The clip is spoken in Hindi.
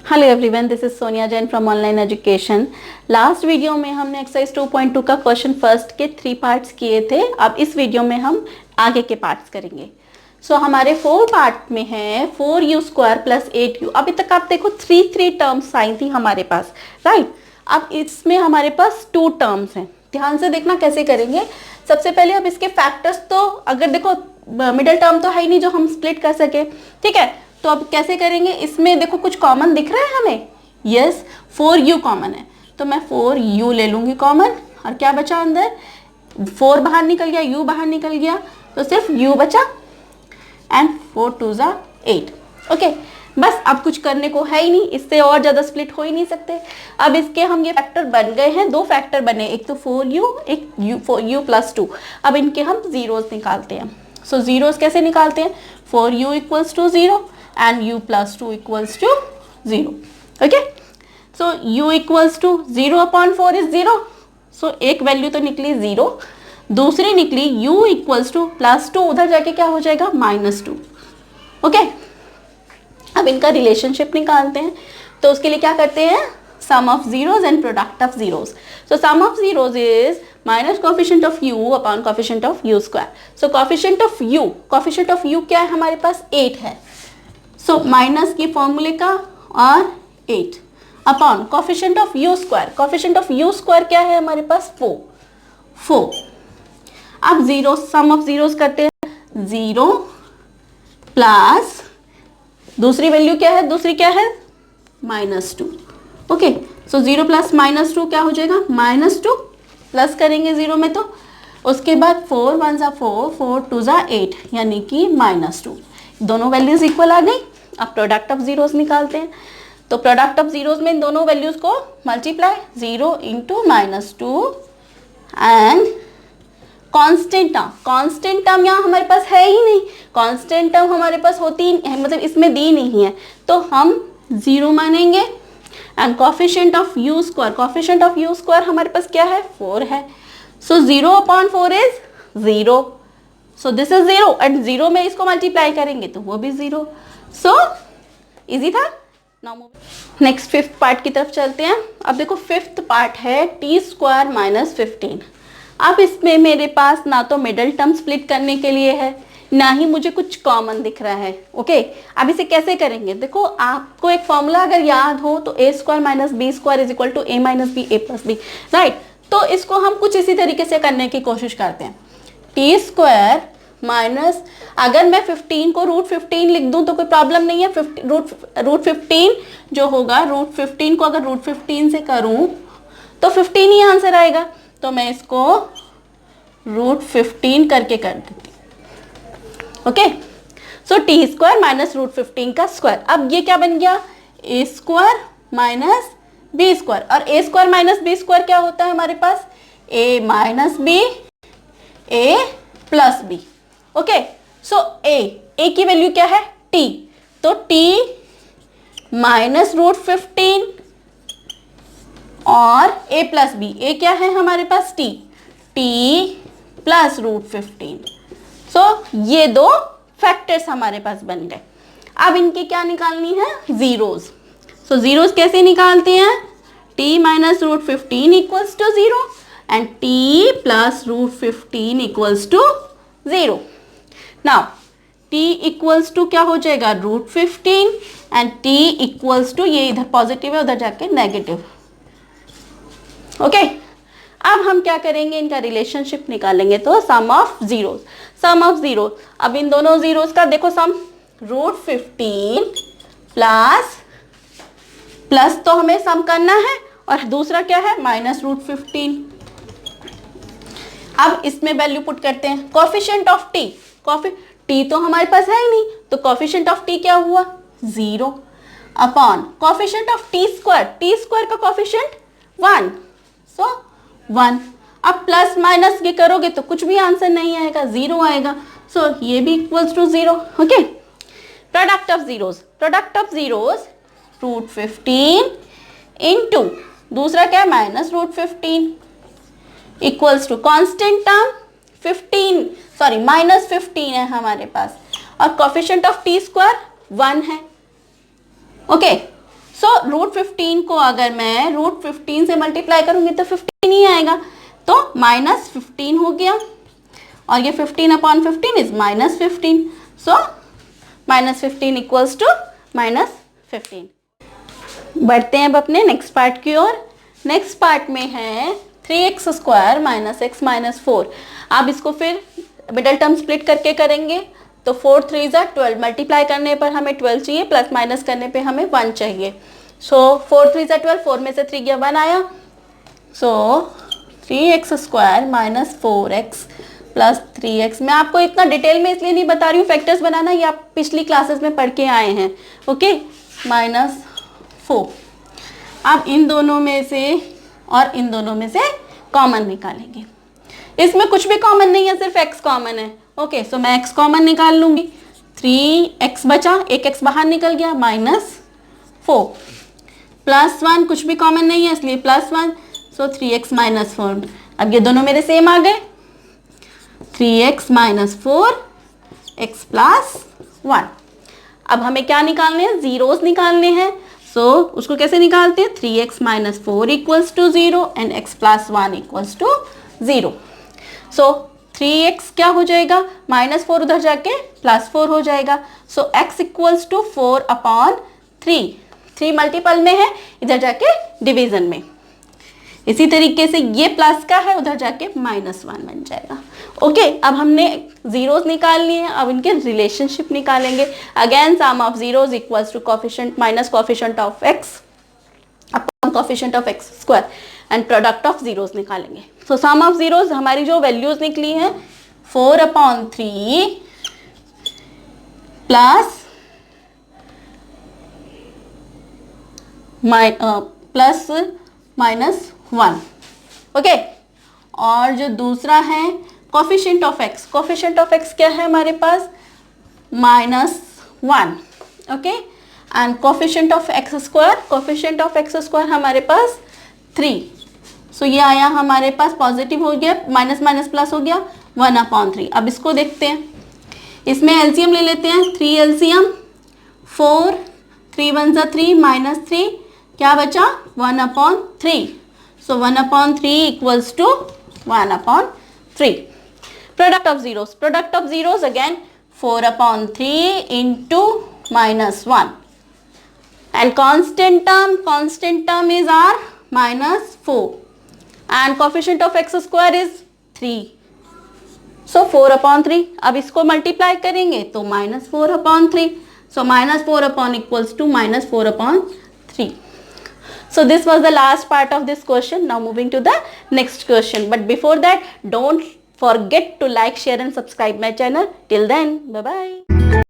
Hello everyone, this is Sonia Jain from online education. Last video में हमने एक्सरसाइज 2.2 का क्वेश्चन फर्स्ट के 3 पार्ट्स किए थे। अब इस वीडियो में हम आगे के पार्ट्स करेंगे। सो हमारे 4 पार्ट में है 4u² प्लस 8u। अभी तक आप देखो 3 टर्म्स आई थी हमारे पास, राइट। अब इसमें हमारे पास 2 टर्म्स हैं। ध्यान से देखना कैसे करेंगे। सबसे पहले अब इसके फैक्टर्स, तो अगर देखो मिडिल टर्म तो है ही नहीं जो हम स्प्लिट कर सके, ठीक है। तो अब कैसे करेंगे, इसमें देखो कुछ कॉमन दिख रहा है हमें, यस 4u कॉमन है, तो मैं 4u ले लूंगी कॉमन। और क्या बचा अंदर, 4 बाहर निकल गया, u बाहर निकल गया, तो सिर्फ u बचा एंड 4 2 8। ओके, बस अब कुछ करने को है ही नहीं, इससे और ज्यादा स्प्लिट हो ही नहीं सकते। अब इसके हम ये फैक्टर बन गए हैं, 2 फैक्टर बने, एक तो 4u, एक u प्लस 2। अब इनके हम जीरोस निकालते हैं। सो जीरोस कैसे निकालते हैं, 4u equals to 0 and u plus 2 equals to 0. Okay, so u equals to 0 upon 4 is 0. So एक वैल्यू तो निकली 0, दूसरी निकली u equals to प्लस 2, उधर जाके क्या हो जाएगा -2. ओके, अब इनका रिलेशनशिप निकालते हैं। तो उसके लिए क्या करते हैं, sum of zeros and product of zeros. So sum of zeros is minus coefficient of u upon coefficient of u²। So coefficient of u क्या है हमारे पास, 8 है। सो माइनस की फॉर्मूले का और 8 upon coefficient of u²। Coefficient of u² क्या है हमारे पास, 4। अब जीरो, सम ऑफ जीरोस करते हैं, 0 प्लस दूसरी वैल्यू क्या है, दूसरी क्या है -2। ओके, सो 0 प्लस -2 क्या हो जाएगा, -2 प्लस करेंगे 0 में, तो उसके बाद 4 1 4, 4 2 8, यानी कि -2। दोनों वैल्यूज इक्वल आ गई। अब प्रोडक्ट ऑफ जीरोस निकालते हैं। तो प्रोडक्ट ऑफ जीरोस में इन दोनों वैल्यूज को multiply, 0 into -2 and constant term यहाँ हमारे पास है ही नहीं। कांस्टेंट टर्म हमारे पास होती है, मतलब इसमें दी नहीं है, तो हम 0 मानेंगे। एंड कोफिशिएंट ऑफ u² हमारे पास क्या है, 4 है। सो 0 upon 4 is 0। So this is 0 and 0 में इसको मल्टीप्लाई करेंगे तो वो भी 0। सो इजी था। नाउ नेक्स्ट 5th पार्ट की तरफ चलते हैं। अब देखो 5th पार्ट है t² - 15। अब इसमें मेरे पास ना तो मिडल टर्म स्प्लिट करने के लिए है, ना ही मुझे कुछ कॉमन दिख रहा है। ओके, अब इसे कैसे करेंगे, देखो आपको एक फॉर्मूला अगर याद हो तो a² - b² is equal to a - b a + b, right. तो इसको हम कुछ इसी तरीके से करने की कोशिश करते हैं। t² माइनस, अगर मैं 15 को √15 लिख दूं तो कोई प्रॉब्लम नहीं है। √15 जो होगा, √15 को अगर √15 से करूं तो 15 ही आंसर आएगा। तो मैं इसको √15 करके कर देती हूँ। ओके, सो t² - √15 का स्क्वायर। अब ये क्या बन गया, a² - b²। और a² - b² क्या होता है हमारे पास, a - b a + b। Okay, so a की वैल्यू क्या है, t, तो t - √15 और a + b। a क्या है हमारे पास, t + √15। सो ये 2 फैक्टर्स हमारे पास बन गए। अब इनकी क्या निकालनी है, जीरोज। सो जीरोज कैसे निकालते हैं, t - √15 equals to 0 and t + √15 equals to 0। Now t equals to क्या हो जाएगा, √15 एंड t इक्वल्स टू, ये इधर पॉजिटिव है उधर जाके नेगेटिव। ओके, अब हम क्या करेंगे, इनका रिलेशनशिप निकालेंगे। तो सम ऑफ जीरोस, अब इन दोनों जीरोस का देखो सम, √15 प्लस तो हमें सम करना है, और दूसरा क्या है -√15। अब इसमें वैल्यू पुट करते हैं। कोफिशिएंट ऑफ t तो हमारे पास है ही नहीं, तो कोफिशिएंट ऑफ t क्या हुआ, 0 अपॉन कोफिशिएंट ऑफ t² का कोफिशिएंट 1, सो 1। अब प्लस माइनस ये करोगे तो कुछ भी आंसर नहीं आएगा, 0 आएगा। सो ये भी equals to 0। Okay, product of zeros √15 into दूसरा क्या है -√15 इक्वल्स टू कांस्टेंट टर्म -15 है हमारे पास, और कोफिशिएंट ऑफ t² 1 है। ओके, सो रूट 15 को अगर मैं रूट 15 से मल्टीप्लाई करूंगी तो 15 ही आएगा, तो माइनस 15 हो गया, और ये 15 upon 15 is minus 15, so minus 15 equals to minus 15। बढ़ते हैं अब अपने नेक्स्ट पार्ट की ओर। नेक्स्ट पार्ट में है 3x square minus x minus 4। आप इसको फिर मिडल टर्म स्प्लिट करके करेंगे, तो 4 3 ज़ा 12, मल्टीप्लाई करने पर हमें 12 चाहिए, प्लस माइनस करने पे हमें 1 चाहिए। सो 4 3 ज़ा 12, 4 में से 3 गया 1 आया, सो 3x square minus 4x plus 3x। मैं आपको इतना डिटेल में इसलिए नहीं बता रही हूँ, फैक्टर्स बनाना ये आप पिछली क्लासेस में पढ़ के आए हैं, ओके, माइनस 4। अब इन दोनों में से और इन दोनों में से कॉमन निकालेंगे। इसमें कुछ भी कॉमन नहीं है, सिर्फ x कॉमन है, ओके, सो मैं x कॉमन निकाल लूंगी। 3x बचा, एक x बाहर निकल गया, माइनस 4 प्लस 1, कुछ भी कॉमन नहीं है इसलिए प्लस 1, सो 3x माइनस 4। अब ये दोनों मेरे सेम आ गए, 3x माइनस 4 x प्लस 1। अब हमें क्या निकालने हैं, जीरोस निकालने हैं। सो उसको कैसे निकालते हैं, 3x minus 4 equals to 0 and x plus 1 equals to 0। So 3x क्या हो जाएगा, माइनस 4 उधर जाके प्लस 4 हो जाएगा, so x equals to 4 upon 3। 3 multiple में है, इधर जाके डिवीजन में। इसी तरीके से ये प्लस का है, उधर जाके माइनस 1 बन जाएगा, ओके। अब हमने जीरोस निकाल लिए हैं, अब इनके रिलेशनशिप निकालेंगे। Again sum of zeros equals to coefficient minus coefficient of x upon coefficient of x square and product of zeros निकालेंगे। सो सम ऑफ जीरोस हमारी जो वैल्यूज निकली हैं 4 अपॉन 3 प्लस माइनस 1, ओके। और जो दूसरा है coefficient of x, coefficient of x क्या है हमारे पास, minus 1, okay, and coefficient of x square, coefficient of x square हमारे पास 3। सो ये आया हमारे पास, पॉजिटिव हो गया, माइनस माइनस प्लस हो गया, 1 अपॉन 3। अब इसको देखते हैं, इसमें एलसीएम ले लेते हैं, 3 एलसीएम 4, 3 1 ज़ा 3 माइनस 3, क्या बचा 1 upon 3। So 1 upon 3 equals to 1 upon 3। Product of zeros, product of zeros again 4 upon 3 into minus 1 and constant term is are minus 4 and coefficient of x square is 3, so 4 upon 3। अब इसको मल्टीप्लाई करेंगे तो minus 4 upon 3, so minus 4 upon equals to minus 4 upon 3। So this was the last part of this question. Now moving to the next question. But before that, don't forget to like, share and subscribe my channel. Till then, bye-bye.